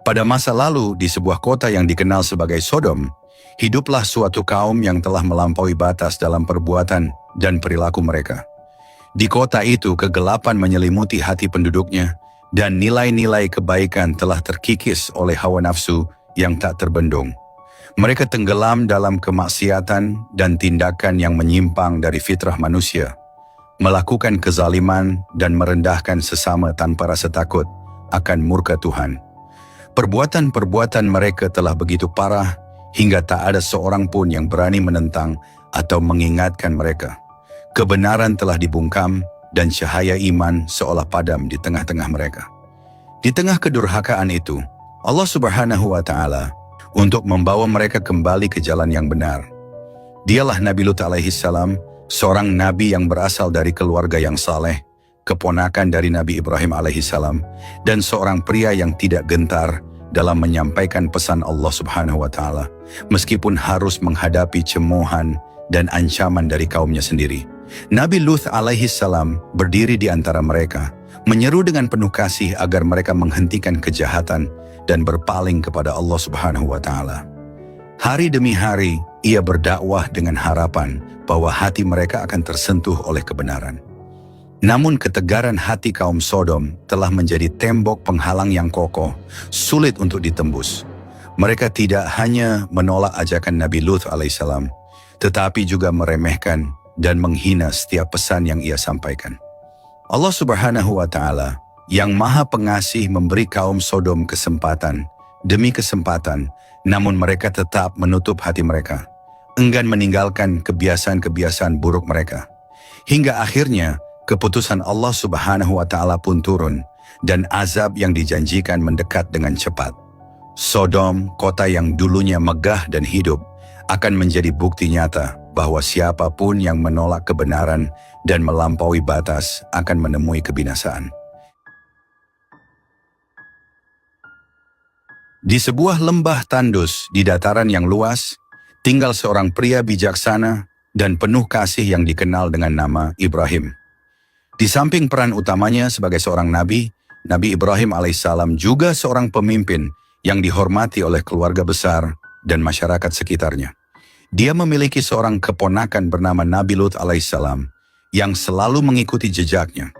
Pada masa lalu, di sebuah kota yang dikenal sebagai Sodom, hiduplah suatu kaum yang telah melampaui batas dalam perbuatan dan perilaku mereka. Di kota itu, kegelapan menyelimuti hati penduduknya, dan nilai-nilai kebaikan telah terkikis oleh hawa nafsu yang tak terbendung. Mereka tenggelam dalam kemaksiatan dan tindakan yang menyimpang dari fitrah manusia, melakukan kezaliman dan merendahkan sesama tanpa rasa takut akan murka Tuhan. Perbuatan-perbuatan mereka telah begitu parah hingga tak ada seorang pun yang berani menentang atau mengingatkan mereka. Kebenaran telah dibungkam dan cahaya iman seolah padam di tengah-tengah mereka. Di tengah kedurhakaan itu, Allah Subhanahu wa Ta'ala untuk membawa mereka kembali ke jalan yang benar. Dialah Nabi Lut alaihissalam, seorang nabi yang berasal dari keluarga yang saleh, keponakan dari Nabi Ibrahim alaihissalam, dan seorang pria yang tidak gentar dalam menyampaikan pesan Allah Subhanahu wa Ta'ala, meskipun harus menghadapi cemoohan dan ancaman dari kaumnya sendiri. Nabi Lut alaihissalam berdiri di antara mereka, menyeru dengan penuh kasih agar mereka menghentikan kejahatan dan berpaling kepada Allah Subhanahu wa Ta'ala. Hari demi hari, ia berdakwah dengan harapan bahwa hati mereka akan tersentuh oleh kebenaran. Namun ketegaran hati kaum Sodom telah menjadi tembok penghalang yang kokoh, sulit untuk ditembus. Mereka tidak hanya menolak ajakan Nabi Lut alaihissalam, tetapi juga meremehkan dan menghina setiap pesan yang ia sampaikan. Allah Subhanahu wa Ta'ala yang Maha Pengasih memberi kaum Sodom kesempatan demi kesempatan, namun mereka tetap menutup hati mereka, enggan meninggalkan kebiasaan-kebiasaan buruk mereka. Hingga akhirnya keputusan Allah Subhanahu wa Ta'ala pun turun dan azab yang dijanjikan mendekat dengan cepat. Sodom, kota yang dulunya megah dan hidup, akan menjadi bukti nyata bahwa siapapun yang menolak kebenaran dan melampaui batas akan menemui kebinasaan. Di sebuah lembah tandus di dataran yang luas, tinggal seorang pria bijaksana dan penuh kasih yang dikenal dengan nama Ibrahim. Di samping peran utamanya sebagai seorang nabi, Nabi Ibrahim alaihissalam juga seorang pemimpin yang dihormati oleh keluarga besar dan masyarakat sekitarnya. Dia memiliki seorang keponakan bernama Nabi Lut alaihissalam yang selalu mengikuti jejaknya.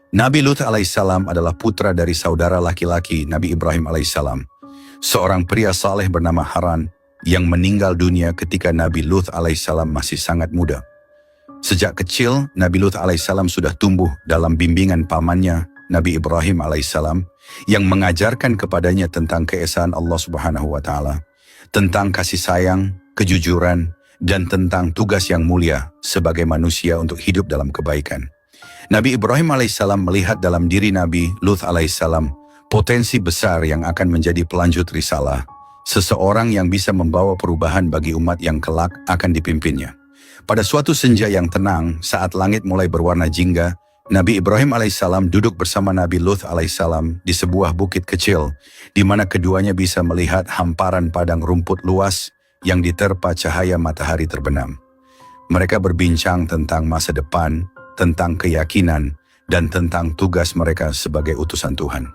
Nabi Lut alaihissalam adalah putra dari saudara laki-laki Nabi Ibrahim alaihissalam, seorang pria saleh bernama Haran yang meninggal dunia ketika Nabi Lut alaihissalam masih sangat muda. Sejak kecil, Nabi Lut alaihissalam sudah tumbuh dalam bimbingan pamannya, Nabi Ibrahim alaihissalam, yang mengajarkan kepadanya tentang keesaan Allah Subhanahu wa Ta'ala, tentang kasih sayang, kejujuran, dan tentang tugas yang mulia sebagai manusia untuk hidup dalam kebaikan. Nabi Ibrahim alaihissalam melihat dalam diri Nabi Lut alaihissalam potensi besar yang akan menjadi pelanjut risalah, seseorang yang bisa membawa perubahan bagi umat yang kelak akan dipimpinnya. Pada suatu senja yang tenang, saat langit mulai berwarna jingga, Nabi Ibrahim alaihissalam duduk bersama Nabi Lut alaihissalam di sebuah bukit kecil, di mana keduanya bisa melihat hamparan padang rumput luas yang diterpa cahaya matahari terbenam. Mereka berbincang tentang masa depan, tentang keyakinan, dan tentang tugas mereka sebagai utusan Tuhan.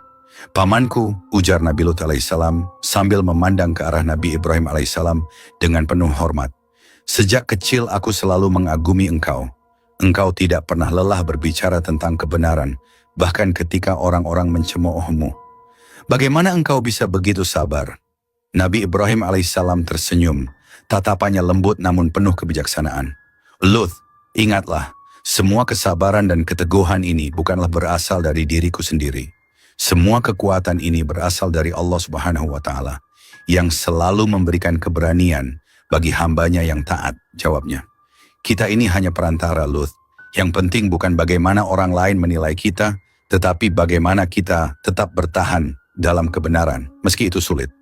"Pamanku," ujar Nabi Lut alaihissalam sambil memandang ke arah Nabi Ibrahim alaihissalam dengan penuh hormat. "Sejak kecil aku selalu mengagumi engkau. Engkau tidak pernah lelah berbicara tentang kebenaran, bahkan ketika orang-orang mencemoohmu. Bagaimana engkau bisa begitu sabar?" Nabi Ibrahim alaihissalam tersenyum, tatapannya lembut namun penuh kebijaksanaan. "Lut, ingatlah, semua kesabaran dan keteguhan ini bukanlah berasal dari diriku sendiri. Semua kekuatan ini berasal dari Allah Subhanahu wa Ta'ala, yang selalu memberikan keberanian bagi hambanya yang taat," jawabnya. "Kita ini hanya perantara, Lut. Yang penting bukan bagaimana orang lain menilai kita, tetapi bagaimana kita tetap bertahan dalam kebenaran, meski itu sulit."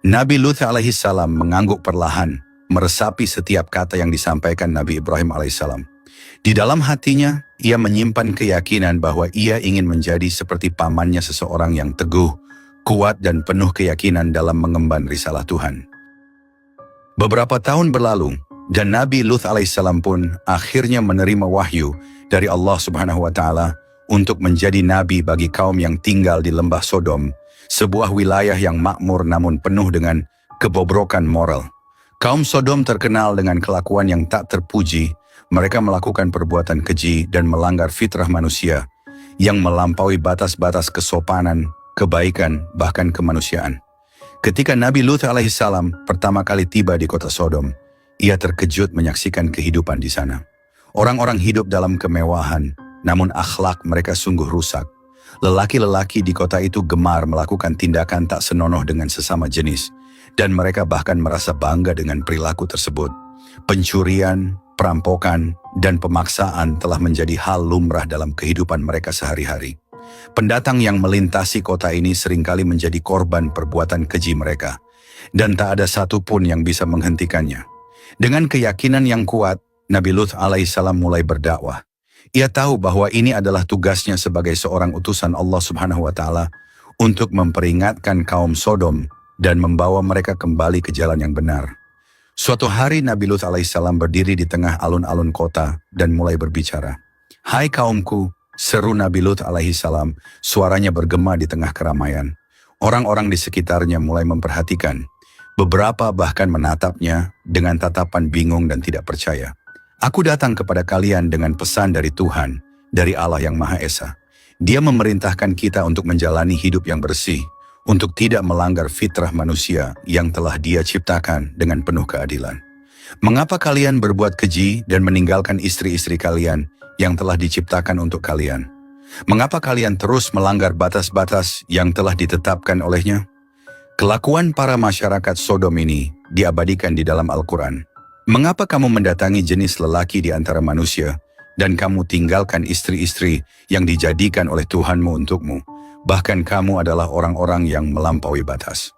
Nabi Lut alaihissalam mengangguk perlahan, meresapi setiap kata yang disampaikan Nabi Ibrahim alaihissalam. Di dalam hatinya, ia menyimpan keyakinan bahwa ia ingin menjadi seperti pamannya, seseorang yang teguh, kuat dan penuh keyakinan dalam mengemban risalah Tuhan. Beberapa tahun berlalu, dan Nabi Lut alaihissalam pun akhirnya menerima wahyu dari Allah Subhanahu wa Ta'ala untuk menjadi nabi bagi kaum yang tinggal di lembah Sodom, sebuah wilayah yang makmur namun penuh dengan kebobrokan moral. Kaum Sodom terkenal dengan kelakuan yang tak terpuji. Mereka melakukan perbuatan keji dan melanggar fitrah manusia yang melampaui batas-batas kesopanan, kebaikan, bahkan kemanusiaan. Ketika Nabi Lut alaihissalam pertama kali tiba di kota Sodom, ia terkejut menyaksikan kehidupan di sana. Orang-orang hidup dalam kemewahan, namun akhlak mereka sungguh rusak. Lelaki-lelaki di kota itu gemar melakukan tindakan tak senonoh dengan sesama jenis, dan mereka bahkan merasa bangga dengan perilaku tersebut. Pencurian, perampokan, dan pemaksaan telah menjadi hal lumrah dalam kehidupan mereka sehari-hari. Pendatang yang melintasi kota ini seringkali menjadi korban perbuatan keji mereka, dan tak ada satupun yang bisa menghentikannya. Dengan keyakinan yang kuat, Nabi Lut alaihissalam mulai berdakwah. Ia tahu bahwa ini adalah tugasnya sebagai seorang utusan Allah Subhanahu wa Ta'ala untuk memperingatkan kaum Sodom dan membawa mereka kembali ke jalan yang benar. Suatu hari Nabi Lut alaihissalam berdiri di tengah alun-alun kota dan mulai berbicara. "Hai kaumku," seru Nabi Lut alaihissalam, suaranya bergema di tengah keramaian. Orang-orang di sekitarnya mulai memperhatikan. Beberapa bahkan menatapnya dengan tatapan bingung dan tidak percaya. "Aku datang kepada kalian dengan pesan dari Tuhan, dari Allah yang Maha Esa. Dia memerintahkan kita untuk menjalani hidup yang bersih, untuk tidak melanggar fitrah manusia yang telah Dia ciptakan dengan penuh keadilan. Mengapa kalian berbuat keji dan meninggalkan istri-istri kalian yang telah diciptakan untuk kalian? Mengapa kalian terus melanggar batas-batas yang telah ditetapkan olehnya?" Kelakuan para masyarakat Sodom ini diabadikan di dalam Al-Quran. "Mengapa kamu mendatangi jenis lelaki di antara manusia, dan kamu tinggalkan istri-istri yang dijadikan oleh Tuhanmu untukmu? Bahkan kamu adalah orang-orang yang melampaui batas."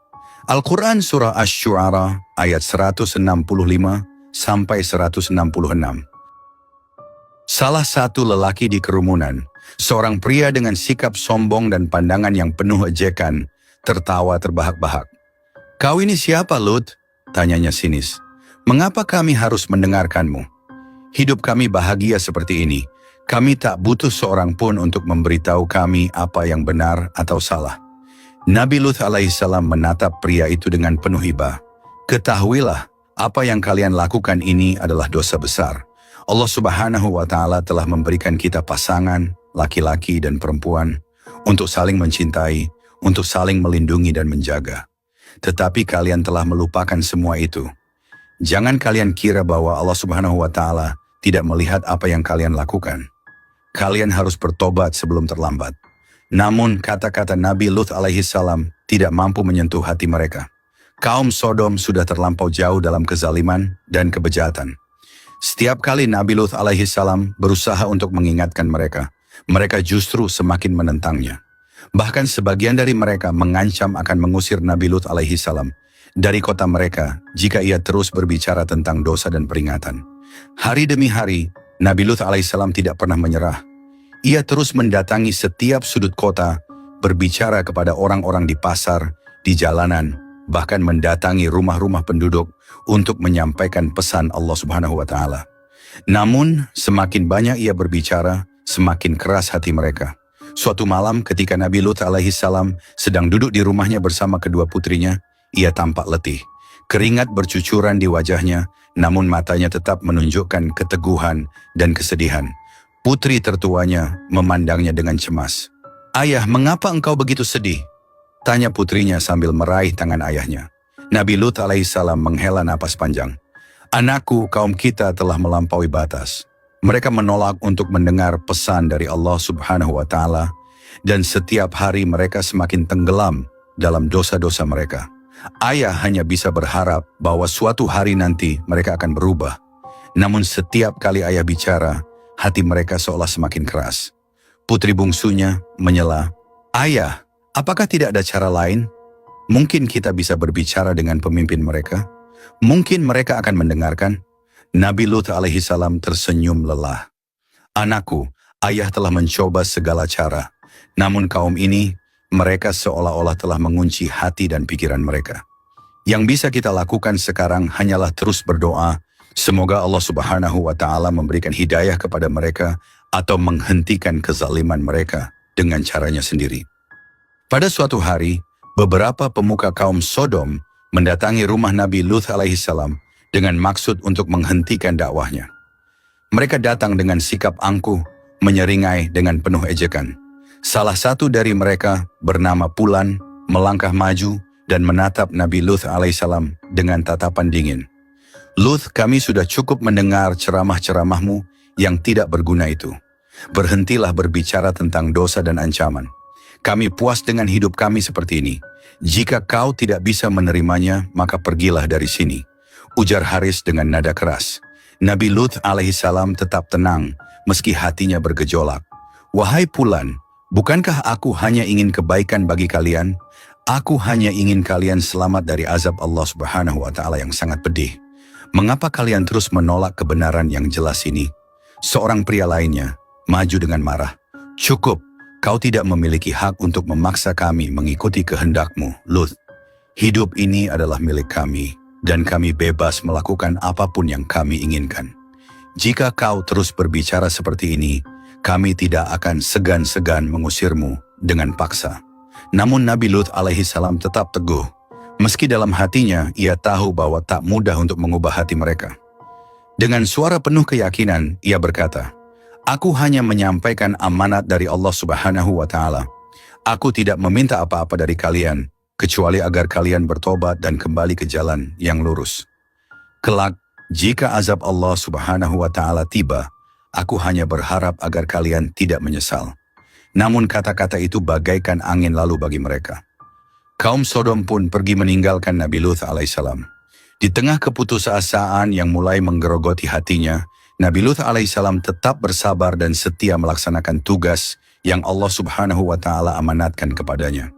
Al-Quran Surah Asy-Syu'ara ayat 165 sampai 166. Salah satu lelaki di kerumunan, seorang pria dengan sikap sombong dan pandangan yang penuh ejekan, tertawa terbahak-bahak. "Kau ini siapa, Lut?" tanyanya sinis. "Mengapa kami harus mendengarkanmu? Hidup kami bahagia seperti ini. Kami tak butuh seorang pun untuk memberitahu kami apa yang benar atau salah." Nabi Lut alaihissalam menatap pria itu dengan penuh hibah. "Ketahuilah, apa yang kalian lakukan ini adalah dosa besar. Allah Subhanahu wa Ta'ala telah memberikan kita pasangan, laki-laki dan perempuan, untuk saling mencintai, untuk saling melindungi dan menjaga. Tetapi kalian telah melupakan semua itu. Jangan kalian kira bahwa Allah Subhanahu wa Ta'ala tidak melihat apa yang kalian lakukan. Kalian harus bertobat sebelum terlambat." Namun kata-kata Nabi Lut alaihissalam tidak mampu menyentuh hati mereka. Kaum Sodom sudah terlampau jauh dalam kezaliman dan kebejatan. Setiap kali Nabi Lut alaihissalam berusaha untuk mengingatkan mereka, mereka justru semakin menentangnya. Bahkan sebagian dari mereka mengancam akan mengusir Nabi Lut alaihissalam dari kota mereka jika ia terus berbicara tentang dosa dan peringatan. Hari demi hari, Nabi Lut alaihissalam tidak pernah menyerah. Ia terus mendatangi setiap sudut kota, berbicara kepada orang-orang di pasar, di jalanan, bahkan mendatangi rumah-rumah penduduk untuk menyampaikan pesan Allah Subhanahu wa Ta'ala. Namun, semakin banyak ia berbicara, semakin keras hati mereka. Suatu malam ketika Nabi Lut alaihissalam sedang duduk di rumahnya bersama kedua putrinya, ia tampak letih. Keringat bercucuran di wajahnya, namun matanya tetap menunjukkan keteguhan dan kesedihan. Putri tertuanya memandangnya dengan cemas. "Ayah, mengapa engkau begitu sedih?" tanya putrinya sambil meraih tangan ayahnya. Nabi Lut alaihissalam menghela napas panjang. "Anakku, kaum kita telah melampaui batas. Mereka menolak untuk mendengar pesan dari Allah Subhanahu wa Ta'ala, dan setiap hari mereka semakin tenggelam dalam dosa-dosa mereka. Ayah hanya bisa berharap bahwa suatu hari nanti mereka akan berubah. Namun setiap kali ayah bicara, hati mereka seolah semakin keras." Putri bungsunya menyela, "Ayah, apakah tidak ada cara lain? Mungkin kita bisa berbicara dengan pemimpin mereka. Mungkin mereka akan mendengarkan." Nabi Lut alaihissalam tersenyum lelah. "Anakku, ayah telah mencoba segala cara. Namun kaum ini, mereka seolah-olah telah mengunci hati dan pikiran mereka. Yang bisa kita lakukan sekarang hanyalah terus berdoa. Semoga Allah Subhanahu wa Ta'ala memberikan hidayah kepada mereka atau menghentikan kezaliman mereka dengan caranya sendiri." Pada suatu hari, beberapa pemuka kaum Sodom mendatangi rumah Nabi Lut alaihissalam dengan maksud untuk menghentikan dakwahnya. Mereka datang dengan sikap angkuh, menyeringai dengan penuh ejekan. Salah satu dari mereka bernama Pulan melangkah maju dan menatap Nabi Lut alaihissalam dengan tatapan dingin. Lut, kami sudah cukup mendengar ceramah-ceramahmu yang tidak berguna itu. Berhentilah berbicara tentang dosa dan ancaman. Kami puas dengan hidup kami seperti ini. Jika kau tidak bisa menerimanya, maka pergilah dari sini. Ujar Haris dengan nada keras. Nabi Lut alaihissalam tetap tenang, meski hatinya bergejolak. Wahai Pulan, bukankah aku hanya ingin kebaikan bagi kalian? Aku hanya ingin kalian selamat dari azab Allah Subhanahu wa Ta'ala yang sangat pedih. Mengapa kalian terus menolak kebenaran yang jelas ini? Seorang pria lainnya maju dengan marah. Cukup, kau tidak memiliki hak untuk memaksa kami mengikuti kehendakmu, Lut. Hidup ini adalah milik kami, dan kami bebas melakukan apapun yang kami inginkan. Jika kau terus berbicara seperti ini, kami tidak akan segan-segan mengusirmu dengan paksa. Namun Nabi Lut alaihissalam tetap teguh. Meski dalam hatinya ia tahu bahwa tak mudah untuk mengubah hati mereka. Dengan suara penuh keyakinan, ia berkata, Aku hanya menyampaikan amanat dari Allah Subhanahu wa Ta'ala. Aku tidak meminta apa-apa dari kalian, kecuali agar kalian bertobat dan kembali ke jalan yang lurus. Kelak, jika azab Allah Subhanahu wa Ta'ala tiba, aku hanya berharap agar kalian tidak menyesal. Namun kata-kata itu bagaikan angin lalu bagi mereka. Kaum Sodom pun pergi meninggalkan Nabi Lut alaihissalam. Di tengah keputusasaan yang mulai menggerogoti hatinya, Nabi Lut alaihissalam tetap bersabar dan setia melaksanakan tugas yang Allah Subhanahu wa Ta'ala amanatkan kepadanya.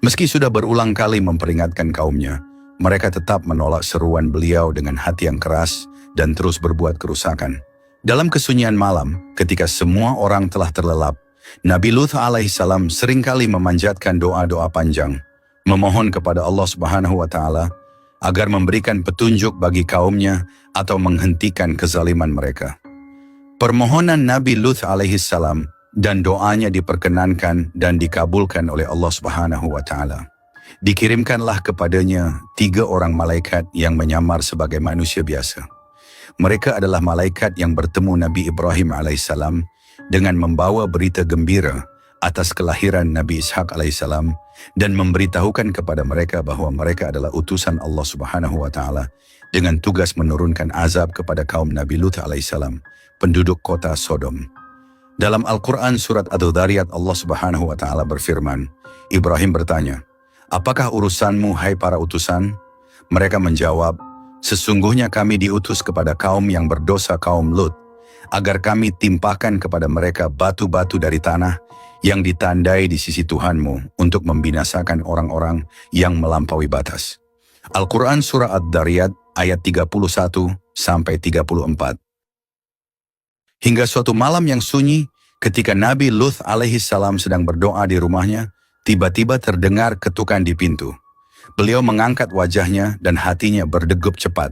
Meski sudah berulang kali memperingatkan kaumnya, mereka tetap menolak seruan beliau dengan hati yang keras dan terus berbuat kerusakan. Dalam kesunyian malam, ketika semua orang telah terlelap, Nabi Lut alaihissalam seringkali memanjatkan doa-doa panjang, memohon kepada Allah Subhanahu wa Ta'ala agar memberikan petunjuk bagi kaumnya atau menghentikan kezaliman mereka. Permohonan Nabi Lut alaihissalam dan doanya diperkenankan dan dikabulkan oleh Allah Subhanahu wa Ta'ala. Dikirimkanlah kepadanya 3 orang malaikat yang menyamar sebagai manusia biasa. Mereka adalah malaikat yang bertemu Nabi Ibrahim alaihissalam dengan membawa berita gembira atas kelahiran Nabi Ishak alaihissalam dan memberitahukan kepada mereka bahwa mereka adalah utusan Allah Subhanahu wa Ta'ala dengan tugas menurunkan azab kepada kaum Nabi Lut alaihissalam, penduduk kota Sodom. Dalam Al-Quran surat Ad-Dzariyat Allah Subhanahu wa Ta'ala berfirman, Ibrahim bertanya, apakah urusanmu hai para utusan? Mereka menjawab, sesungguhnya kami diutus kepada kaum yang berdosa kaum Lut, agar kami timpakan kepada mereka batu-batu dari tanah yang ditandai di sisi Tuhanmu untuk membinasakan orang-orang yang melampaui batas. Al-Quran Surah Ad-Dzariyat ayat 31-34. Hingga suatu malam yang sunyi, ketika Nabi Lut alaihissalam sedang berdoa di rumahnya, tiba-tiba terdengar ketukan di pintu. Beliau mengangkat wajahnya dan hatinya berdegup cepat.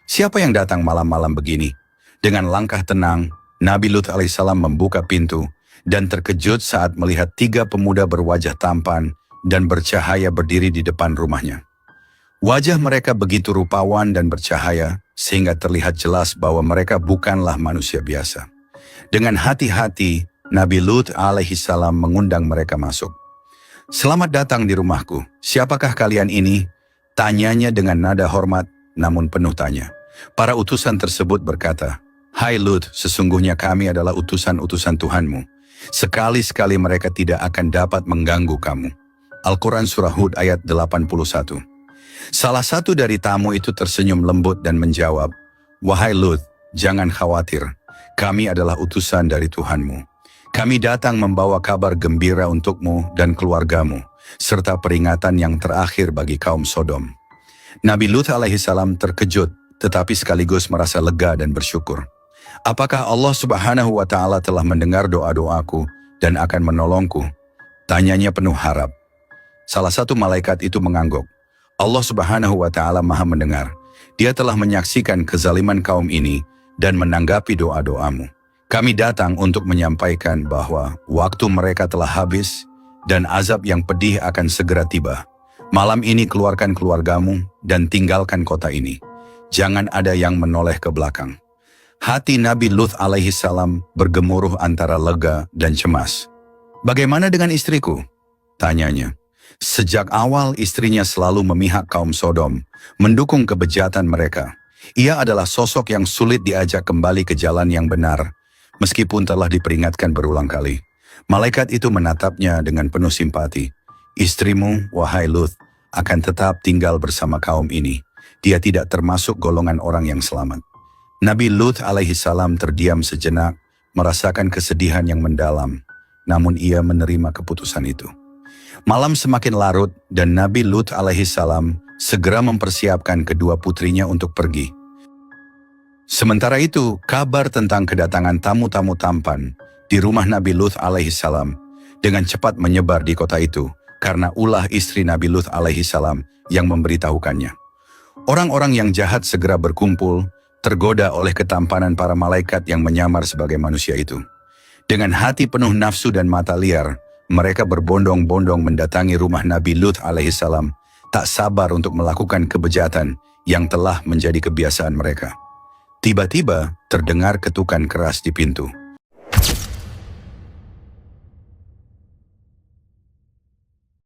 Siapa yang datang malam-malam begini? Dengan langkah tenang, Nabi Lut alaihissalam membuka pintu dan terkejut saat melihat 3 pemuda berwajah tampan dan bercahaya berdiri di depan rumahnya. Wajah mereka begitu rupawan dan bercahaya sehingga terlihat jelas bahwa mereka bukanlah manusia biasa. Dengan hati-hati, Nabi Lut alaihissalam mengundang mereka masuk. Selamat datang di rumahku. Siapakah kalian ini? Tanyanya dengan nada hormat namun penuh tanya. Para utusan tersebut berkata, Hai Lut, sesungguhnya kami adalah utusan-utusan Tuhanmu. Sekali-sekali mereka tidak akan dapat mengganggu kamu. Al-Quran Surah Hud ayat 81. Salah satu dari tamu itu tersenyum lembut dan menjawab, Wahai Lut, jangan khawatir. Kami adalah utusan dari Tuhanmu. Kami datang membawa kabar gembira untukmu dan keluargamu, serta peringatan yang terakhir bagi kaum Sodom. Nabi Lut alaihissalam terkejut, tetapi sekaligus merasa lega dan bersyukur. Apakah Allah Subhanahu wa Ta'ala telah mendengar doa-doaku dan akan menolongku? Tanyanya penuh harap. Salah satu malaikat itu mengangguk. Allah Subhanahu wa Ta'ala Maha mendengar. Dia telah menyaksikan kezaliman kaum ini dan menanggapi doa-doamu. Kami datang untuk menyampaikan bahwa waktu mereka telah habis dan azab yang pedih akan segera tiba. Malam ini keluarkan keluargamu dan tinggalkan kota ini. Jangan ada yang menoleh ke belakang. Hati Nabi Lut alaihi salam bergemuruh antara lega dan cemas. Bagaimana dengan istriku? Tanyanya. Sejak awal istrinya selalu memihak kaum Sodom, mendukung kebejatan mereka. Ia adalah sosok yang sulit diajak kembali ke jalan yang benar, meskipun telah diperingatkan berulang kali. Malaikat itu menatapnya dengan penuh simpati. Istrimu, wahai Lut, akan tetap tinggal bersama kaum ini. Dia tidak termasuk golongan orang yang selamat. Nabi Lut alaihi salam terdiam sejenak, merasakan kesedihan yang mendalam. Namun ia menerima keputusan itu. Malam semakin larut dan Nabi Lut alaihi salam segera mempersiapkan kedua putrinya untuk pergi. Sementara itu, kabar tentang kedatangan tamu-tamu tampan di rumah Nabi Lut alaihi salam dengan cepat menyebar di kota itu karena ulah istri Nabi Lut alaihi salam yang memberitahukannya. Orang-orang yang jahat segera berkumpul, tergoda oleh ketampanan para malaikat yang menyamar sebagai manusia itu. Dengan hati penuh nafsu dan mata liar, mereka berbondong-bondong mendatangi rumah Nabi Lut alaihi salam, tak sabar untuk melakukan kebejatan yang telah menjadi kebiasaan mereka. Tiba-tiba terdengar ketukan keras di pintu.